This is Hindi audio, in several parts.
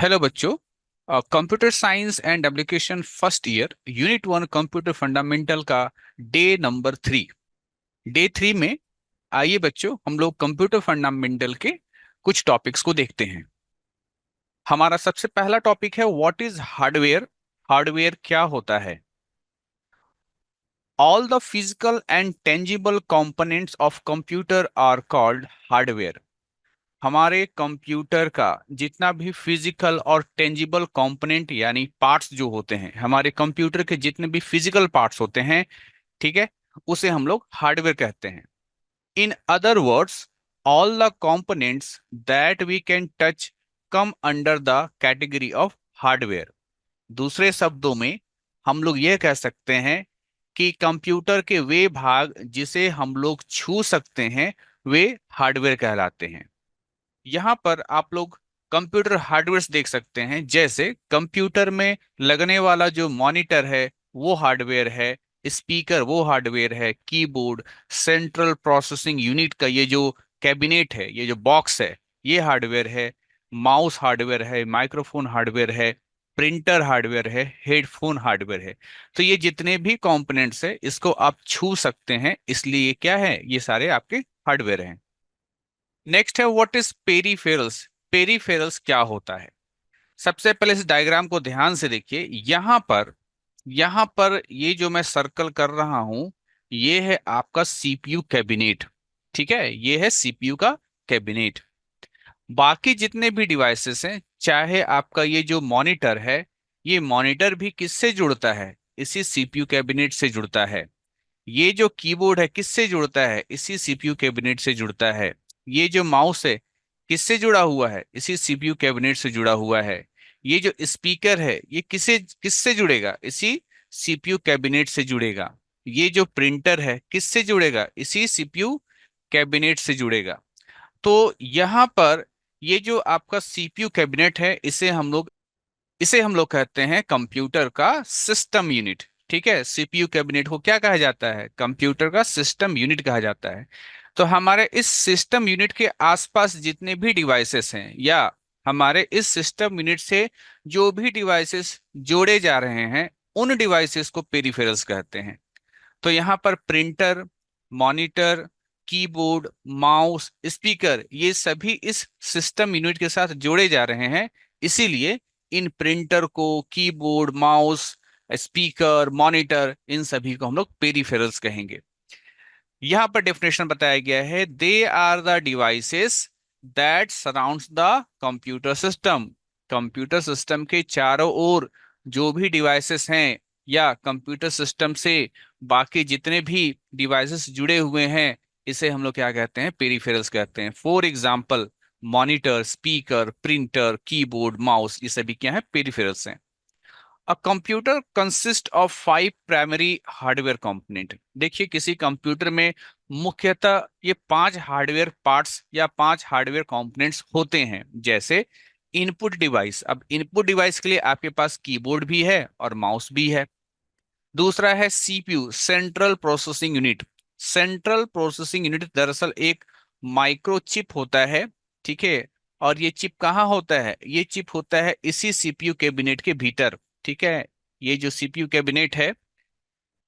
हेलो बच्चों। Computer science and application first year unit 1 computer fundamental का डे 3 में आइए बच्चों, हम लोग कंप्यूटर फंडामेंटल के कुछ टॉपिक्स को देखते हैं। हमारा सबसे पहला टॉपिक है व्हाट इज हार्डवेयर। हार्डवेयर क्या होता है? All the physical and tangible components of computer are called hardware. हमारे कंप्यूटर का जितना भी फिजिकल और टेंजिबल कंपोनेंट यानी पार्ट्स जो होते हैं, हमारे कंप्यूटर के जितने भी फिजिकल पार्ट्स होते हैं, ठीक है, उसे हम लोग हार्डवेयर कहते हैं। In other words, all the components that we can touch come under the category of hardware. दूसरे शब्दों में हम लोग यह कह सकते हैं कि कंप्यूटर के वे भाग जिसे हम लोग छू सकते हैं वे हार्डवेयर कहलाते हैं। यहाँ पर आप लोग कंप्यूटर हार्डवेयर देख सकते हैं, जैसे कंप्यूटर में लगने वाला जो मॉनिटर है वो हार्डवेयर है, स्पीकर वो हार्डवेयर है, कीबोर्ड, सेंट्रल प्रोसेसिंग यूनिट का ये जो कैबिनेट है, ये जो बॉक्स है, ये हार्डवेयर है, माउस हार्डवेयर है, माइक्रोफोन हार्डवेयर है, प्रिंटर हार्डवेयर है, हेडफोन हार्डवेयर है। तो ये जितने भी कंपोनेंट्स है इसको आप छू सकते हैं, इसलिए ये क्या है, ये सारे आपके हार्डवेयर हैं। नेक्स्ट है व्हाट इज पेरीफेरल्स। पेरीफेरल्स क्या होता है? सबसे पहले इस डायग्राम को ध्यान से देखिए। यहाँ पर ये जो मैं सर्कल कर रहा हूं, ये है आपका सीपीयू कैबिनेट। ठीक है, ये है सीपीयू का कैबिनेट। बाकी जितने भी डिवाइसेस हैं, चाहे आपका ये जो मॉनिटर है, ये मॉनिटर भी किससे जुड़ता है? इसी सीपीयू कैबिनेट से जुड़ता है। ये जो कीबोर्ड है किससे जुड़ता है? इसी सीपीयू कैबिनेट से जुड़ता है। ये जो माउस है किससे जुड़ा हुआ है? इसी सीपीयू कैबिनेट से जुड़ा हुआ है। ये जो स्पीकर है ये किससे किससे जुड़ेगा? इसी सीपीयू कैबिनेट से जुड़ेगा। ये जो प्रिंटर है किससे जुड़ेगा? इसी सीपीयू कैबिनेट से जुड़ेगा। तो यहाँ पर ये जो आपका सीपीयू कैबिनेट है, इसे हम लोग कहते हैं कंप्यूटर का सिस्टम यूनिट। ठीक है, सीपीयू कैबिनेट को क्या कहा जाता है? कंप्यूटर का सिस्टम यूनिट कहा जाता है। तो हमारे इस सिस्टम यूनिट के आसपास जितने भी डिवाइसेस हैं, या हमारे इस सिस्टम यूनिट से जो भी डिवाइसेस जोड़े जा रहे हैं, उन डिवाइसेस को पेरिफेरल्स कहते हैं। तो यहाँ पर printer, monitor, keyboard, mouse, speaker, ये सभी इस सिस्टम यूनिट के साथ जोड़े जा रहे हैं। इसीलिए इन प्रिंटर को, कीबोर्ड, माउस, स्पीकर, मॉनिटर, इन सभी को हम लोग पेरिफेरल्स कहेंगे। यहाँ पर डेफिनेशन बताया गया है, they are the devices that surrounds the computer system. Computer system के चारों ओर जो भी डिवाइसेस हैं, या कंप्यूटर सिस्टम से बाकी जितने भी डिवाइसेस जुड़े हुए हैं, इसे हम लोग क्या कहते हैं? पेरिफेरल्स कहते हैं। For example, monitor, speaker, printer, keyboard, mouse, ये सभी क्या है? पेरिफेरल्स हैं। A computer consist of 5 primary hardware component. देखिए, किसी कंप्यूटर में मुख्यतः ये 5 हार्डवेयर पार्ट्स या 5 हार्डवेयर कंपोनेंट्स होते हैं। जैसे इनपुट डिवाइस। अब इनपुट डिवाइस के लिए आपके पास कीबोर्ड भी है और माउस भी है। दूसरा है CPU, central processing unit. Central processing unit दरअसल एक माइक्रोचिप होता है। ठीक है, और ये चिप कहाँ होता है? ये चिप होता है इसी सीपीयू कैबिनेट के भीतर। ठीक है, ये जो सीपीयू कैबिनेट है,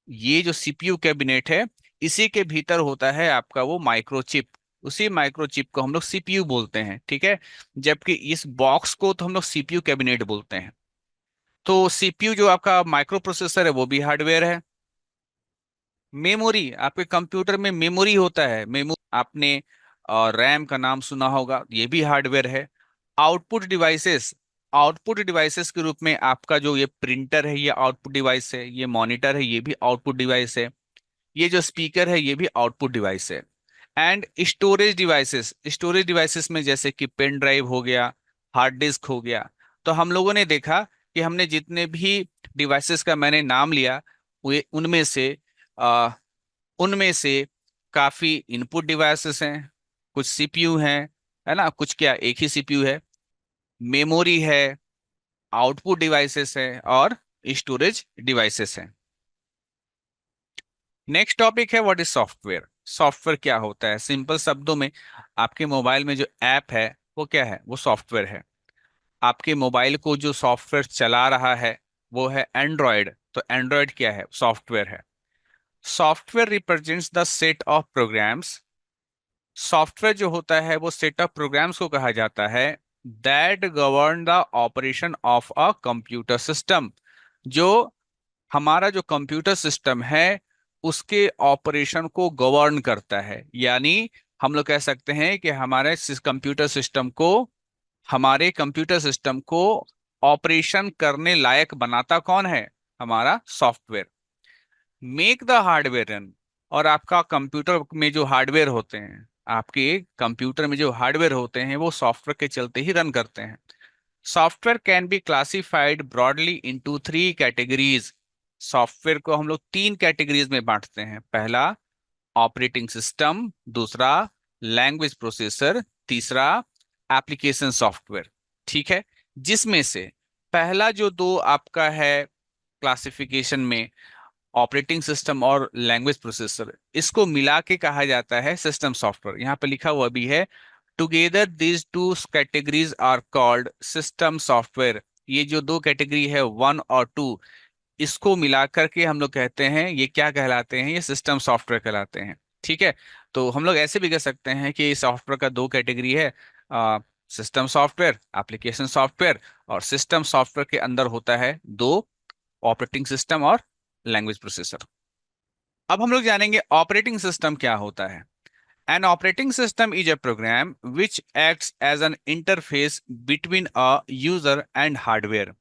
ये जो सीपीयू कैबिनेट है, इसी के भीतर होता है आपका वो माइक्रोचिप। उसी माइक्रोचिप को हम लोग सीपीयू बोलते हैं। ठीक है, जबकि इस बॉक्स को तो हम लोग सीपीयू कैबिनेट बोलते हैं। तो सीपीयू जो आपका माइक्रो प्रोसेसर है वो भी हार्डवेयर है। मेमोरी, आपके कंप्यूटर में मेमोरी होता है, मेमोरी आपने रैम का नाम सुना होगा, ये भी हार्डवेयर है। आउटपुट डिवाइसेस, आउटपुट डिवाइसेस के रूप में आपका जो ये प्रिंटर है ये आउटपुट डिवाइस है, ये मॉनिटर है ये भी आउटपुट डिवाइस है, ये जो स्पीकर है ये भी आउटपुट डिवाइस है। And storage devices, storage devices में जैसे कि पेन ड्राइव हो गया, हार्ड डिस्क हो गया। तो हम लोगों ने देखा कि हमने जितने भी डिवाइसेस का मैंने नाम लिया, वे आ, उनमें से काफी इनपुट डिवाइसेस हैं, कुछ सीपीयू हैं, है ना, कुछ क्या एक ही सीपीयू है, मेमोरी है, आउटपुट डिवाइसेस है और स्टोरेज डिवाइसेस हैं। नेक्स्ट टॉपिक है व्हाट इज सॉफ्टवेयर। सॉफ्टवेयर क्या होता है? सिंपल शब्दों में, आपके मोबाइल में जो ऐप है वो क्या है? वो सॉफ्टवेयर है। आपके मोबाइल को जो सॉफ्टवेयर चला रहा है वो है एंड्रॉयड। तो एंड्रॉयड क्या है? सॉफ्टवेयर है। Software represents the set of programs. Software जो होता है वो सेट ऑफ प्रोग्राम्स को कहा जाता है that govern the operation of a computer system. जो हमारा जो कंप्यूटर सिस्टम है उसके ऑपरेशन को गवर्न करता है। यानी हम लोग कह सकते हैं कि हमारे कंप्यूटर सिस्टम को ऑपरेशन करने लायक बनाता कौन है? हमारा software. Make the hardware run. और आपका कंप्यूटर में जो हार्डवेयर होते हैं, आपके कंप्यूटर में जो हार्डवेयर होते हैं वो सॉफ्टवेयर के चलते ही रन करते हैं। Software can be classified broadly into three categories. Software को हम लोग तीन कैटेगरीज में बांटते हैं। पहला ऑपरेटिंग सिस्टम, दूसरा लैंग्वेज प्रोसेसर, तीसरा एप्लीकेशन सॉफ्टवेयर। ठीक है। जिसमें से पहला जो दो आपका है क्लासिफिकेशन में, ऑपरेटिंग सिस्टम और लैंग्वेज प्रोसेसर, इसको मिला के कहा जाता है सिस्टम सॉफ्टवेयर। यहाँ पे लिखा हुआ भी है together these two categories are called system software. ये जो दो कैटेगरी है, वन और टू, इसको मिलाकर के हम लोग कहते हैं ये क्या कहलाते हैं? ये सिस्टम सॉफ्टवेयर कहलाते हैं। ठीक है। तो हम लोग ऐसे भी कह सकते हैं कि सॉफ्टवेयर का दो कैटेगरी है, सिस्टम सॉफ्टवेयर, एप्लीकेशन सॉफ्टवेयर। और सिस्टम सॉफ्टवेयर के अंदर होता है दो, ऑपरेटिंग सिस्टम और लैंग्वेज प्रोसेसर। अब हम लोग जानेंगे ऑपरेटिंग सिस्टम क्या होता है। An operating system is a program which acts as an interface between a user and hardware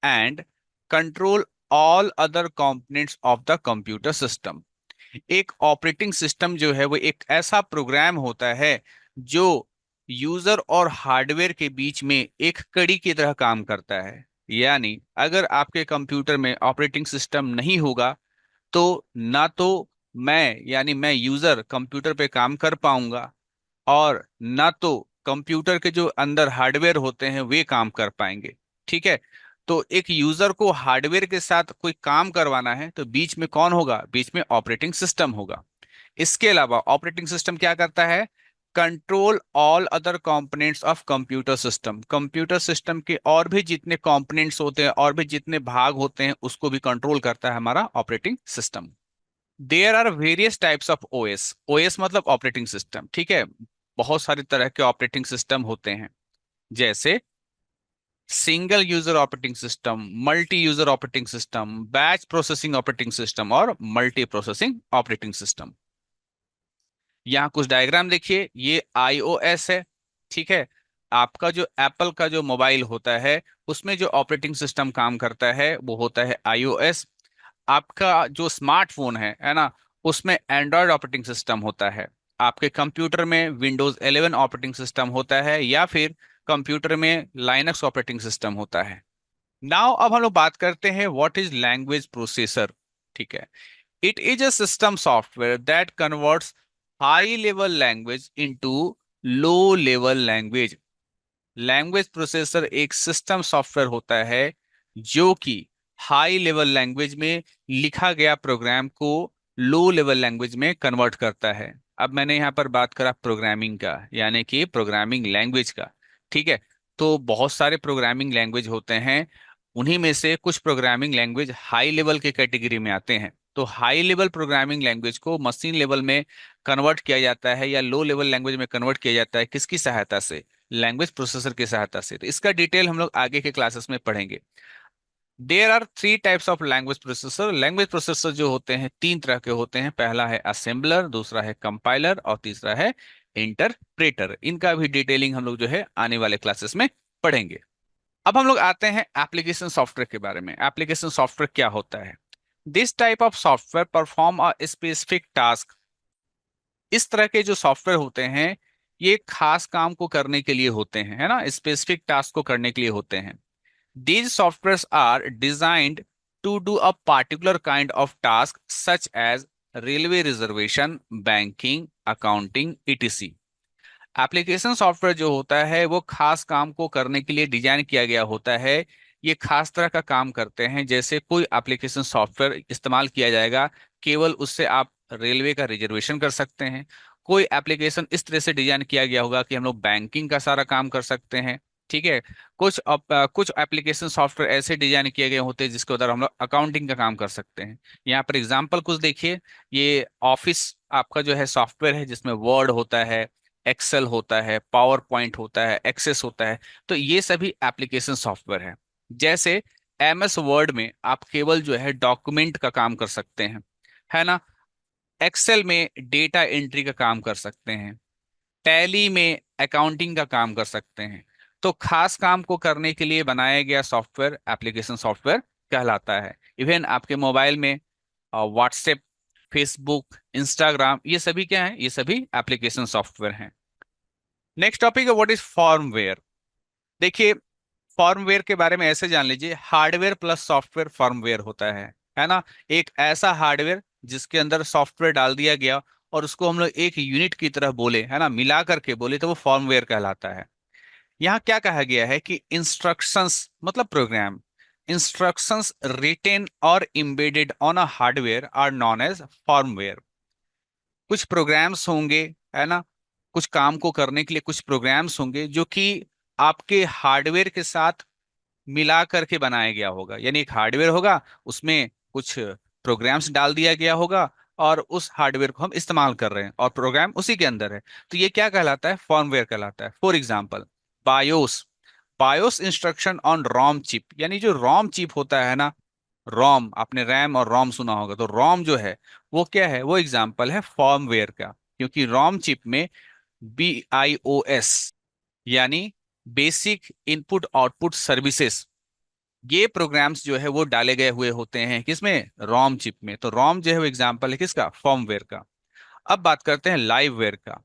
and control all other components of the computer system. एक ऑपरेटिंग सिस्टम जो है वो एक ऐसा प्रोग्राम होता है जो यूजर और हार्डवेयर के बीच में एक कड़ी की तरह काम करता है। यानी अगर आपके कंप्यूटर में ऑपरेटिंग सिस्टम नहीं होगा तो ना तो मैं यूजर कंप्यूटर पे काम कर पाऊंगा, और ना तो कंप्यूटर के जो अंदर हार्डवेयर होते हैं वे काम कर पाएंगे। ठीक है। तो एक यूजर को हार्डवेयर के साथ कोई काम करवाना है तो बीच में कौन होगा? बीच में ऑपरेटिंग सिस्टम होगा। इसके अलावा ऑपरेटिंग सिस्टम क्या करता है? Control all other components of computer system. Computer system के और भी जितने कंपोनेंट्स होते हैं और भी जितने भाग होते हैं उसको भी कंट्रोल करता है हमारा operating system. There are various types of OS. OS मतलब ऑपरेटिंग सिस्टम। ठीक है। बहुत सारे तरह के ऑपरेटिंग सिस्टम होते हैं, जैसे single user operating system, multi user operating system, batch processing operating system और मल्टी प्रोसेसिंग ऑपरेटिंग सिस्टम। यहाँ कुछ डायग्राम देखिए, ये आईओएस है। ठीक है। आपका जो एप्पल का जो मोबाइल होता है उसमें जो ऑपरेटिंग सिस्टम काम करता है वो होता है आईओएस। आपका जो स्मार्टफोन है ना, उसमें एंड्रॉयड ऑपरेटिंग सिस्टम होता है। आपके कंप्यूटर में विंडोज 11 ऑपरेटिंग सिस्टम होता है, या फिर कंप्यूटर में लाइनक्स ऑपरेटिंग सिस्टम होता है। नाउ अब हम लोग बात करते हैं व्हाट इज लैंग्वेज प्रोसेसर। ठीक है। It is a system software that converts high level language into low level language. Language processor एक सिस्टम सॉफ्टवेयर होता है जो कि हाई लेवल लैंग्वेज में लिखा गया प्रोग्राम को लो लेवल लैंग्वेज में कन्वर्ट करता है। अब मैंने यहाँ पर बात करा प्रोग्रामिंग का, यानी कि प्रोग्रामिंग लैंग्वेज का। ठीक है। तो बहुत सारे प्रोग्रामिंग लैंग्वेज होते हैं, उन्हीं में से कुछ प्रोग्रामिंग लैंग्वेज हाई लेवल के कैटेगरी में आते हैं। तो हाई लेवल प्रोग्रामिंग लैंग्वेज को मशीन लेवल में कन्वर्ट किया जाता है या लो लेवल लैंग्वेज में कन्वर्ट किया जाता है, किसकी सहायता से? लैंग्वेज प्रोसेसर की सहायता से। तो इसका डिटेल हम लोग आगे के क्लासेस में पढ़ेंगे। There are three types of language processor. Language processor जो होते हैं तीन तरह के होते हैं। पहला है असेंबलर, दूसरा है कंपाइलर और तीसरा है इंटरप्रेटर। इनका भी डिटेलिंग हम लोग जो है आने वाले क्लासेस में पढ़ेंगे। अब हम लोग आते हैं एप्लीकेशन सॉफ्टवेयर के बारे में। एप्लीकेशन सॉफ्टवेयर क्या होता है? This type of software perform a specific task. इस तरह के जो सॉफ्टवेयर होते हैं ये खास काम को करने के लिए होते हैं, है ना, स्पेसिफिक टास्क को करने के लिए होते हैं। These softwares are designed to do a particular kind of task such as railway reservation, banking, accounting, etc. Application software जो होता है वो खास काम को करने के लिए डिजाइन किया गया होता है। ये खास तरह का काम करते हैं। जैसे कोई एप्लीकेशन सॉफ्टवेयर इस्तेमाल किया जाएगा, केवल उससे आप रेलवे का रिजर्वेशन कर सकते हैं। कोई एप्लीकेशन इस तरह से डिजाइन किया गया होगा कि हम लोग बैंकिंग का सारा काम कर सकते हैं। ठीक है। कुछ एप्लीकेशन सॉफ्टवेयर ऐसे डिजाइन किए गए होते हैं जिसके द्वारा हम लोग अकाउंटिंग का काम कर सकते हैं। यहाँ पर एग्जांपल कुछ देखिए। ये ऑफिस आपका जो है सॉफ्टवेयर है जिसमें वर्ड होता है, एक्सेल होता है, पावर पॉइंट होता है, एक्सेस होता है। तो ये सभी एप्लीकेशन सॉफ्टवेयर है। जैसे MS वर्ड में आप केवल जो है डॉक्यूमेंट का काम कर सकते हैं, है ना। एक्सेल में डेटा एंट्री का काम कर सकते हैं। टैली में अकाउंटिंग का काम कर सकते हैं। तो खास काम को करने के लिए बनाया गया सॉफ्टवेयर एप्लीकेशन सॉफ्टवेयर कहलाता है। इवन आपके मोबाइल में व्हाट्सएप, फेसबुक, इंस्टाग्राम, ये सभी क्या है, ये सभी एप्लीकेशन सॉफ्टवेयर हैं। नेक्स्ट टॉपिक है व्हाट इज फर्मवेयर। देखिए, फर्मवेयर के बारे में ऐसे जान लीजिए, हार्डवेयर प्लस सॉफ्टवेयर फर्मवेयर होता है ना। एक ऐसा हार्डवेयर जिसके अंदर सॉफ्टवेयर डाल दिया गया और उसको हम लोग एक यूनिट की तरह बोले, है ना, मिला करके बोले, तो वो फर्मवेयर कहलाता है। यहाँ क्या कहा गया है कि इंस्ट्रक्शंस मतलब प्रोग्राम, इंस्ट्रक्शंस रिटेन और embedded on a hardware are known as firmware. कुछ प्रोग्राम्स होंगे, है ना, कुछ काम को करने के लिए कुछ प्रोग्राम्स होंगे जो कि आपके हार्डवेयर के साथ मिला करके बनाया गया होगा। यानी एक हार्डवेयर होगा, उसमें कुछ प्रोग्राम्स डाल दिया गया होगा, और उस हार्डवेयर को हम इस्तेमाल कर रहे हैं और प्रोग्राम उसी के अंदर है। तो ये क्या कहलाता है, फर्मवेयर कहलाता है। For example, BIOS, BIOS instruction on ROM chip, यानी जो रोम चिप होता है ना, रोम, आपने रैम और रोम सुना होगा, तो रोम जो है वो क्या है, वो एग्जांपल है फर्मवेयर का। क्योंकि रोम चिप में BIOS यानी बेसिक इनपुट आउटपुट सर्विसेज, ये प्रोग्राम्स जो है वो डाले गए हुए होते हैं किसमें, रोम चिप में। तो रोम जो है वो एग्जांपल है किसका, फर्मवेयर का। अब बात करते हैं लाइववेयर का।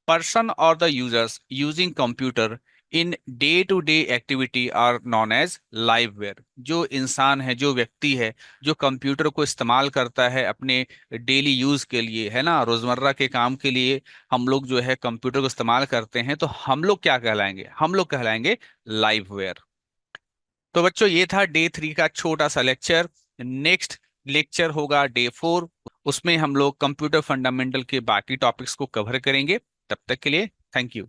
पर्सन और the users using computer in day to day activity are known as liveware. जो इंसान है, जो व्यक्ति है, जो कंप्यूटर को इस्तेमाल करता है अपने डेली यूज के लिए, है ना, रोजमर्रा के काम के लिए, हम लोग जो है कंप्यूटर को इस्तेमाल करते हैं, तो हम लोग क्या कहलाएंगे, हम लोग कहलाएंगे लाइववेयर। तो बच्चों ये था डे 3 का छोटा सा लेक्चर। नेक्स्ट लेक्चर होगा डे 4, उसमें हम लोग कंप्यूटर फंडामेंटल के बाकी टॉपिक्स को कवर करेंगे। तब तक के लिए थैंक यू।